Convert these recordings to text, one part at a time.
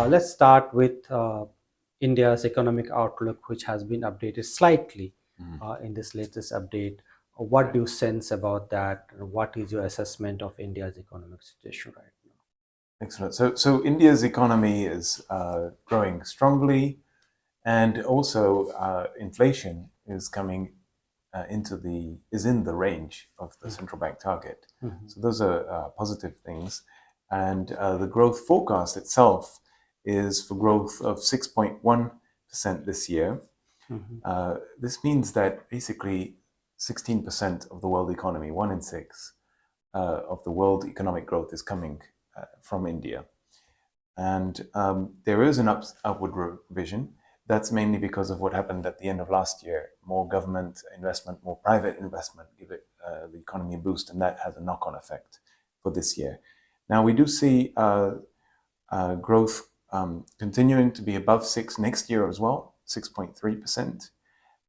Let's start with India's economic outlook, which has been updated slightly in this latest update. What do you sense about that? What is your assessment of India's economic situation right now? Excellent. So India's economy is growing strongly, and also inflation is coming is in the range of the central bank target. So those are positive things, and the growth forecast itself is for growth of 6.1% this year. This means that basically 16% of the world economy, 1 in 6 of the world economic growth, is coming from India. And there is an upward revision. That's mainly because of what happened at the end of last year. More government investment, more private investment give it the economy a boost, and that has a knock-on effect for this year. Now we do see growth continuing to be above 6 next year as well, 6.3%,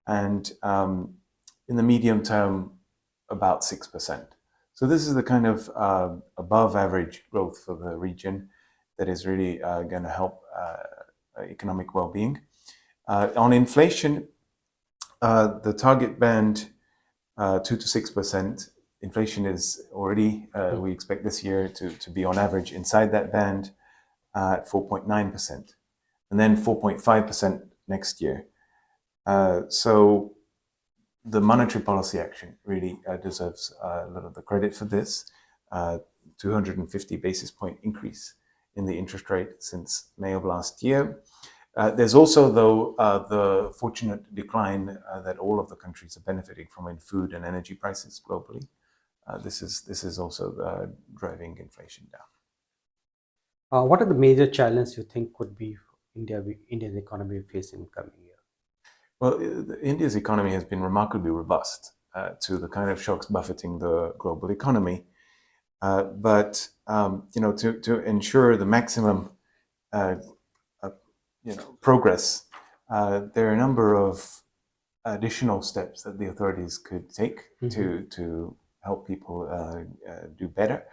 and in the medium term, about 6%. So this is the kind of above average growth for the region that is really going to help economic well-being. On inflation, the target band 2 to 6%. Inflation is already, we expect this year to be on average inside that band at 4.9%, and then 4.5% next year. So the monetary policy action really deserves a lot of the credit for this. 250 basis point increase in the interest rate since May of last year. There's also, though, the fortunate decline that all of the countries are benefiting from in food and energy prices globally. This is also driving inflation down. What are the major challenges you think could be Indian economy facing coming year? Well, India's economy has been remarkably robust to the kind of shocks buffeting the global economy. But to ensure the maximum progress, there are a number of additional steps that the authorities could take to help people do better.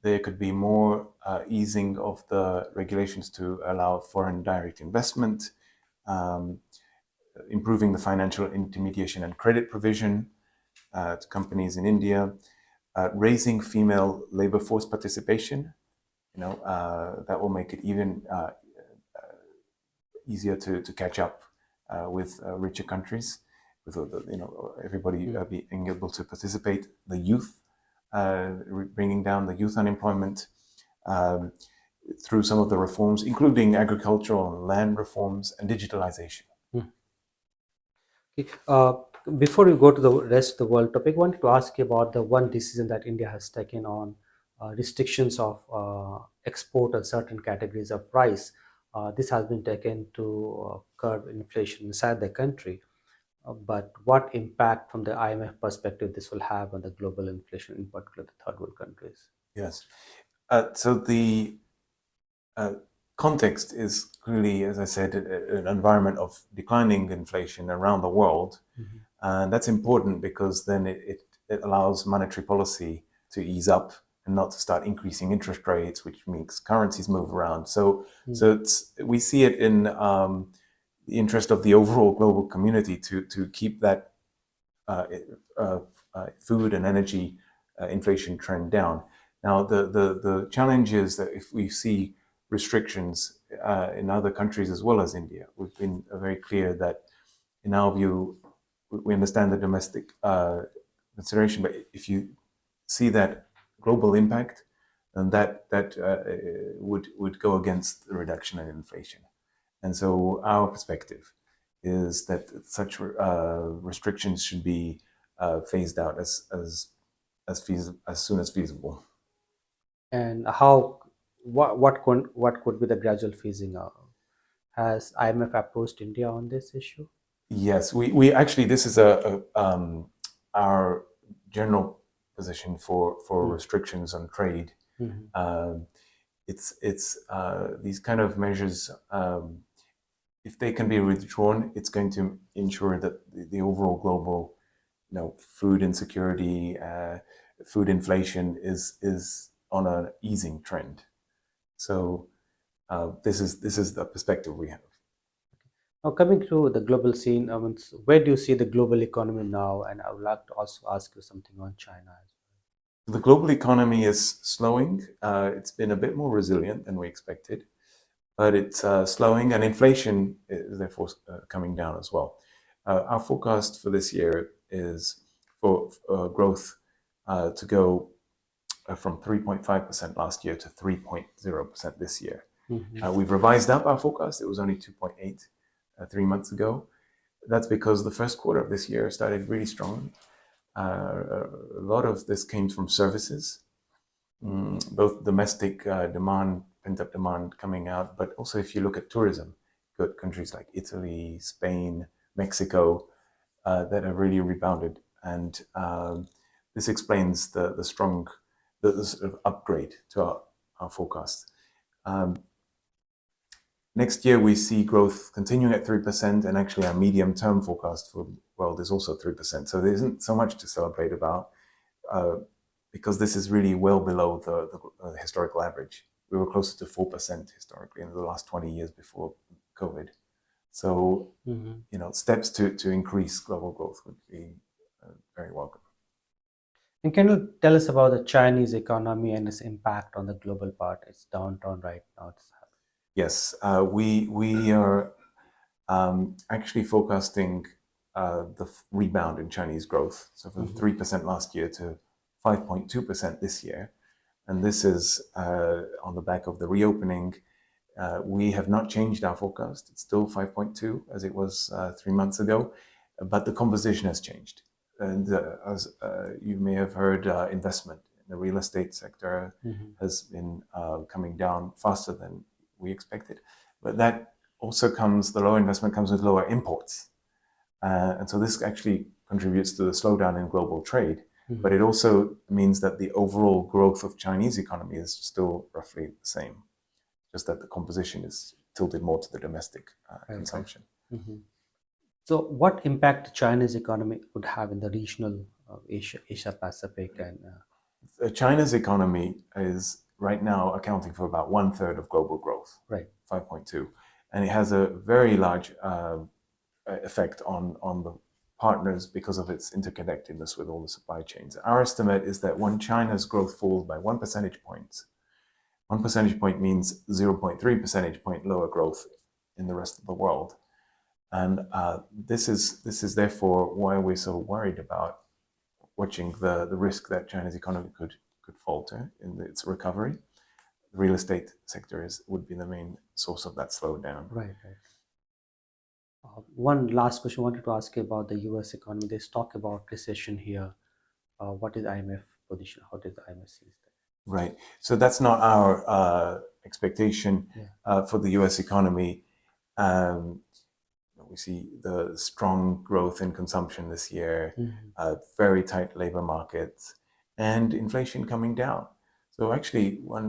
There could be more easing of the regulations to allow foreign direct investment, improving the financial intermediation and credit provision to companies in India, raising female labor force participation. That will make it even easier to catch up with richer countries, with everybody being able to participate. The youth, bringing down the youth unemployment through some of the reforms, including agricultural and land reforms and digitalization. Okay. Before we go to the rest of the world topic, I wanted to ask you about the one decision that India has taken on restrictions of export of certain categories of rice. This has been taken to curb inflation inside the country. But what impact from the IMF perspective this will have on the global inflation, in particular the third world countries? Yes. So the context is clearly, as I said, an environment of declining inflation around the world. And that's important because then it allows monetary policy to ease up and not to start increasing interest rates, which makes currencies move around. So we see it in the interest of the overall global community to keep that food and energy inflation trend down. Now, the challenge is that if we see restrictions in other countries as well as India, we've been very clear that, in our view, we understand the domestic consideration, but if you see that global impact, then that would go against the reduction in inflation. And so our perspective is that such restrictions should be phased out as soon as feasible. And what could be the gradual phasing out? Has IMF approached India on this issue? Yes, we actually, this is our general position for restrictions on trade. It's these kind of measures, if they can be withdrawn, it's going to ensure that the overall global, food insecurity, food inflation is on an easing trend. So This is the perspective we have. Now, coming to the global scene, where do you see the global economy now? And I would like to also ask you something on China as The global economy is slowing. It's been a bit more resilient than we expected, but it's slowing, and inflation is therefore coming down as well. Our forecast for this year is for growth to go from 3.5% last year to 3.0% this year. well. We've revised up our forecast. It was only 2.8 3 months ago. That's because the first quarter of this year started really strong. A lot of this came from services, both domestic demand, pent-up demand coming out, but also if you look at tourism, you've got countries like Italy, Spain, Mexico that have really rebounded. And this explains the strong the sort of upgrade to our forecast. Next year, we see growth continuing at 3%, and actually our medium-term forecast for the world is also 3%. So there isn't so much to celebrate about because this is really well below the historical average. We were closer to 4% historically in the last 20 years before COVID. So, steps to increase global growth would be very welcome. And can you tell us about the Chinese economy and its impact on the global part? It's downtown right now. Yes, we are actually forecasting the rebound in Chinese growth. So from 3% last year to 5.2% this year. And this is on the back of the reopening. We have not changed our forecast. It's still 5.2 as it was 3 months ago, but the composition has changed. And as you may have heard, investment in the real estate sector has been coming down faster than we expected. But that also the lower investment comes with lower imports. And so this actually contributes to the slowdown in global trade. But it also means that the overall growth of Chinese economy is still roughly the same, just that the composition is tilted more to the domestic consumption. So what impact the Chinese economy would have in the regional Asia Pacific? And China's economy is right now accounting for about 1/3 of global growth, right, 5.2, and it has a very large effect on the partners because of its interconnectedness with all the supply chains. Our estimate is that when China's growth falls by 1 percentage point, 1 percentage point means 0.3 percentage point lower growth in the rest of the world. And this is therefore why we're so worried about watching the risk that China's economy could falter in its recovery. The real estate sector would be the main source of that slowdown. Right. One last question I wanted to ask you about the US economy. There's talk about recession here. What is IMF position? How does the IMF see that? Right. So that's not our expectation for the US economy. We see the strong growth in consumption this year, very tight labor markets, and inflation coming down. So actually, one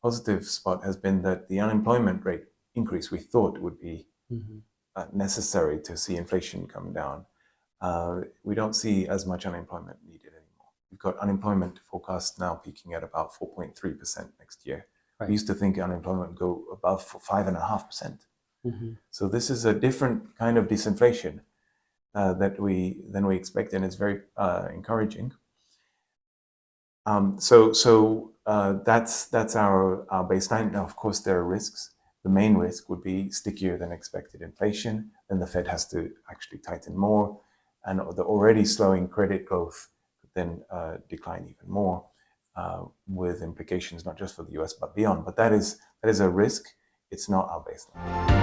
positive spot has been that the unemployment rate increase we thought would be necessary to see inflation come down. We don't see as much unemployment needed anymore. We've got unemployment forecast now peaking at about 4.3% next year. Right. We used to think unemployment would go above 5.5%. So this is a different kind of disinflation than we expect, and it's very encouraging. So that's our baseline. Now, of course, there are risks. The main risk would be stickier than expected inflation, and the Fed has to actually tighten more, and the already slowing credit growth could then decline even more, with implications not just for the US but beyond. But that is a risk. It's not our baseline.